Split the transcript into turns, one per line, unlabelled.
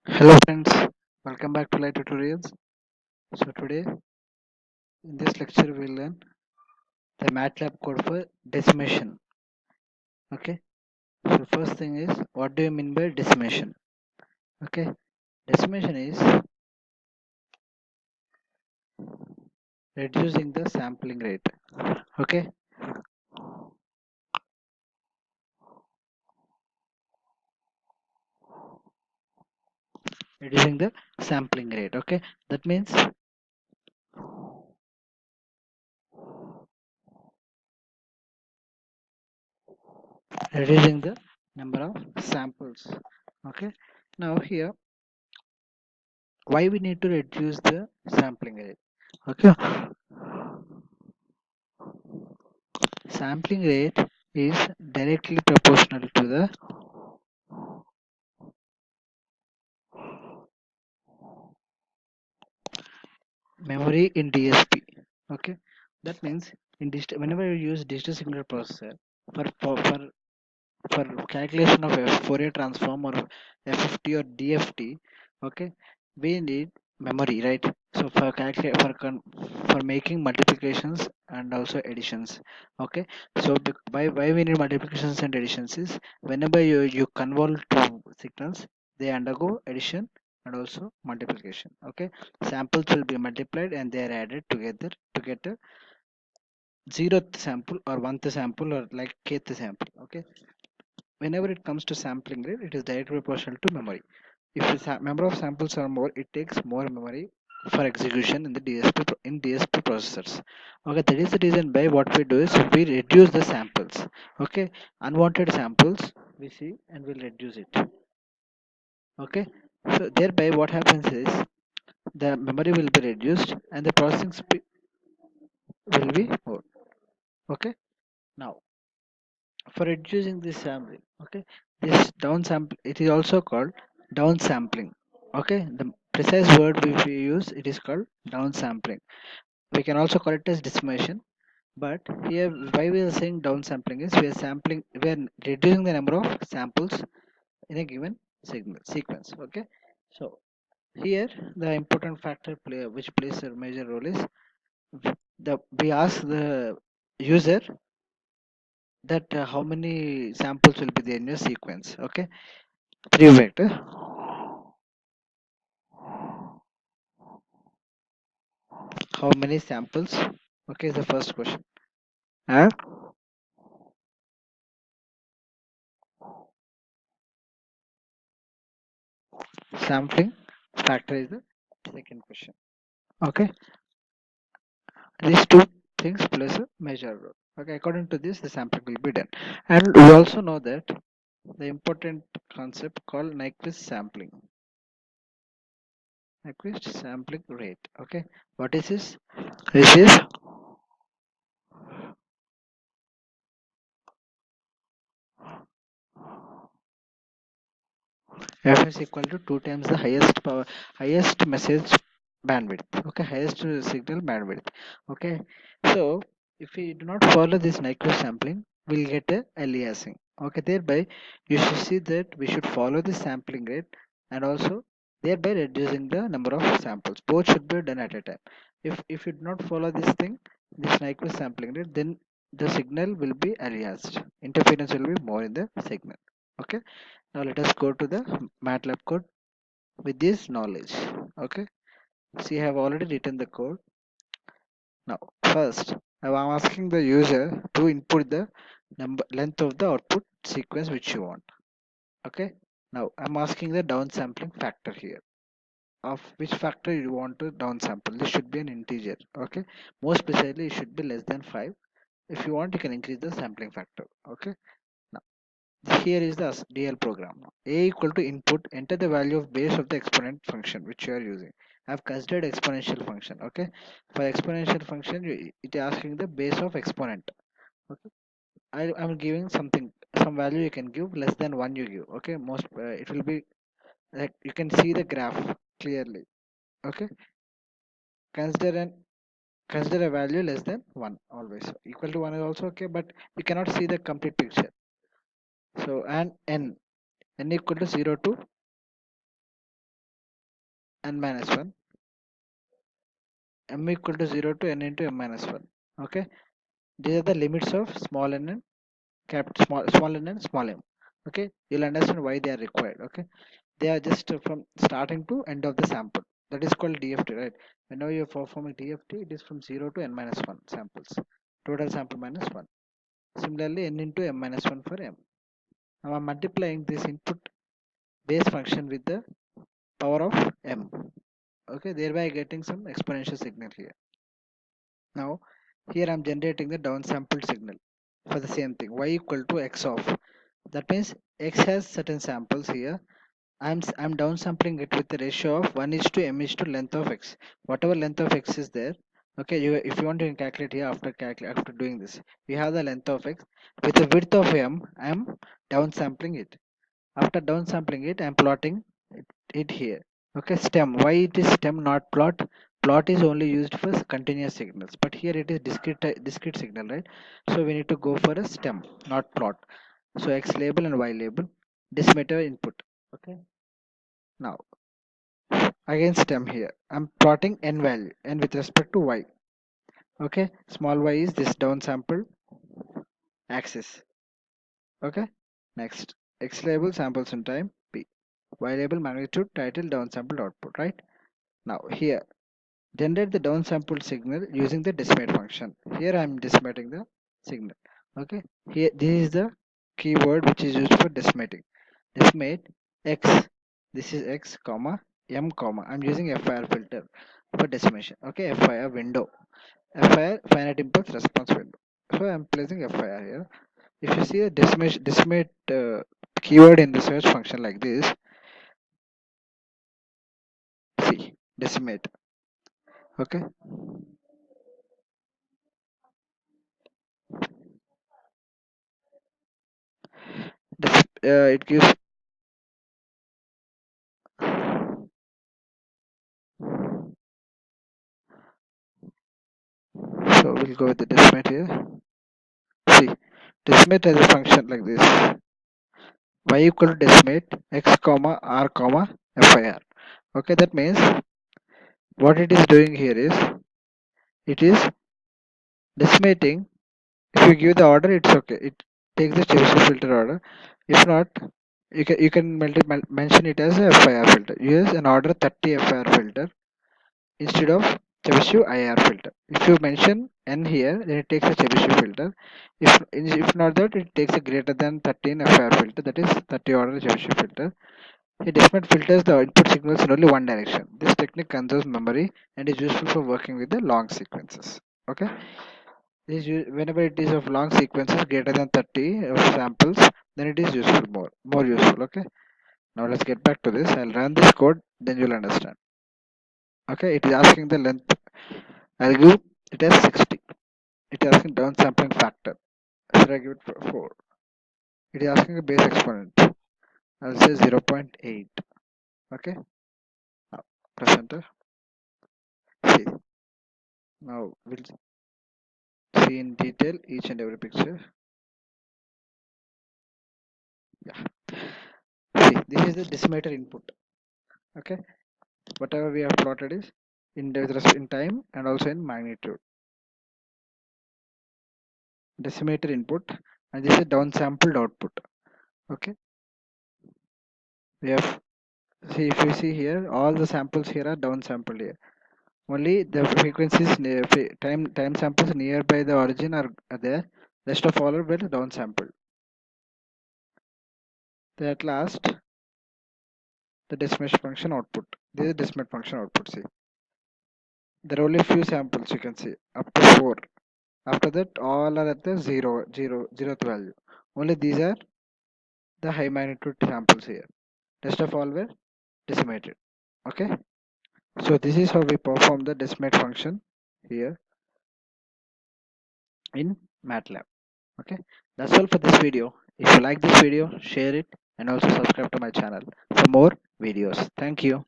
Hello friends, welcome back to Light Tutorials. So today in this lecture we'll learn the Matlab code for decimation. Okay. So first thing is, what do you mean by decimation? Okay. Decimation is reducing the sampling rate. Okay. Reducing the sampling rate. Okay. That means reducing the number of samples. Okay. Now here, why we need to reduce the sampling rate? Okay. Sampling rate is directly proportional to the memory in DSP. Okay, that means whenever you use digital signal processor for calculation of Fourier transform or FFT or DFT, okay, we need memory, right? So for making multiplications and also additions, okay. So why we need multiplications and additions is whenever you convolve two signals, they undergo addition and also multiplication. Okay, samples will be multiplied and they are added together to get a zeroth sample or 1th sample or like kth sample. Okay, whenever it comes to sampling rate, it is directly proportional to memory. If the number of samples are more, it takes more memory for execution in the DSP processors. Okay, that is the reason why what we do is we reduce the samples. Okay, unwanted samples we see and we'll reduce it. Okay, so thereby what happens is the memory will be reduced and the processing speed will be more. Okay, now for reducing this sampling, okay, this downsample, it is also called downsampling. Okay, the precise word we use, it is called downsampling. We can also call it as decimation, but here why we are saying downsampling is we are reducing the number of samples in a given signal sequence. Okay, so here the important factor which plays a major role is we ask the user that how many samples will be there in your sequence. Okay, three vector, how many samples, okay, is the first question. And sampling factor is the second question. Okay, these two things plays a major role. Okay, according to this the sampling will be done, and we also know that the important concept called Nyquist sampling. Nyquist sampling rate. Okay, what is this? This is f is equal to 2 times the highest message bandwidth. Okay, highest signal bandwidth. Okay, so if we do not follow this Nyquist sampling, we'll get a aliasing. Okay, thereby you should see that we should follow the sampling rate and also thereby reducing the number of samples. Both should be done at a time. If you do not follow this thing, this Nyquist sampling rate, then the signal will be aliased. Interference will be more in the signal. Okay, now let us go to the Matlab code with this knowledge. Okay, see, I have already written the code. Now first I'm asking the user to input the number length of the output sequence which you want. Okay, now I'm asking the downsampling factor here, of which factor you want to downsample. This should be an integer. Okay, most precisely it should be less than 5. If you want, you can increase the sampling factor. Okay, here is the DL program. A equal to input, enter the value of base of the exponent function which you are using. I have considered exponential function. Okay, for exponential function, it is asking the base of exponent. Okay, I am giving some value you can give less than 1 you give. Okay, most it will be like you can see the graph clearly. Okay, consider an consider a value less than 1 always. Equal to 1 is also okay, but you cannot see the complete picture. So and n equal to 0 to n minus 1, m equal to 0 to n into m minus 1. Okay, these are the limits of small n and small n and small m. Okay, you'll understand why they are required. Okay, they are just from starting to end of the sample. That is called DFT, right? Whenever you're performing DFT, it is from 0 to n minus 1 samples. Total sample minus 1. Similarly, n into m minus 1 for m. Now I'm multiplying this input base function with the power of m. Okay, thereby getting some exponential signal here. Now, here I'm generating the downsampled signal for the same thing. Y equal to x of. That means x has certain samples here. I'm downsampling it with the ratio of 1 is to m is to length of x. Whatever length of x is there, okay, if you want to calculate here after doing this, we have the length of x with the width of m. I'm downsampling it. After downsampling it, I'm plotting it here. Okay, stem. Why it is stem, not plot? Plot is only used for continuous signals, but here it is discrete signal, right? So we need to go for a stem, not plot. So x label and y label, decimator input. Okay. Now again stem here. I'm plotting n value and with respect to y. Okay. Small y is this downsampled axis. Okay. Next x label samples in time p. Y label magnitude title downsampled output. Right. Now here generate the downsampled signal using the decimate function. Here I am decimating the signal. Okay. Here this is the keyword which is used for decimating. Decimate x. This is x comma m comma. I'm using FIR filter for decimation. Okay, FIR window. FIR finite impulse response window. So I'm placing FIR here. If you see a decimate keyword in the search function like this, see decimate. Okay, it gives. So we'll go with the decimate here. See, decimate has a function like this: y equal to decimate x comma r comma FIR. Okay, that means what it is doing here is it is decimating. If you give the order, it's okay. It takes the Chebyshev filter order. If not, you can mention it as a FIR filter. Use an order 30 FIR filter instead of Chebyshev IR filter. If you mention n here, then it takes a Chebyshev filter. If not that, it takes a greater than 13 FIR filter. That is 30 order Chebyshev filter. A decimate filters the input signals in only one direction. This technique conserves memory and is useful for working with the long sequences. Okay. Whenever it is of long sequences greater than 30 of samples, then it is useful, more useful. Okay, now let's get back to this. I'll run this code, then you'll understand. Okay, it is asking the length. I'll give it as 60. It is asking downsampling factor. Should I give it 4? It is asking a base exponent. I'll say 0.8. Okay, now press enter. See, now we'll see in detail each and every picture. Yeah, see, this is the decimator input. Okay, whatever we have plotted is in time and also in magnitude. Decimator input, and this is downsampled output. Okay, we have, see, if you see here, all the samples here are downsampled here. Only the frequencies time samples nearby the origin are there. Rest of all are well downsampled. Then at last the decimation function output. This is decimate function output. See, there are only few samples you can see up to 4. After that all are at the 0th value. Only these are the high magnitude samples here. Rest of all were decimated. Okay, so this is how we perform the decimate function here in Matlab. Okay, that's all for this video. If you like this video, share it and also subscribe to my channel for more videos. Thank you.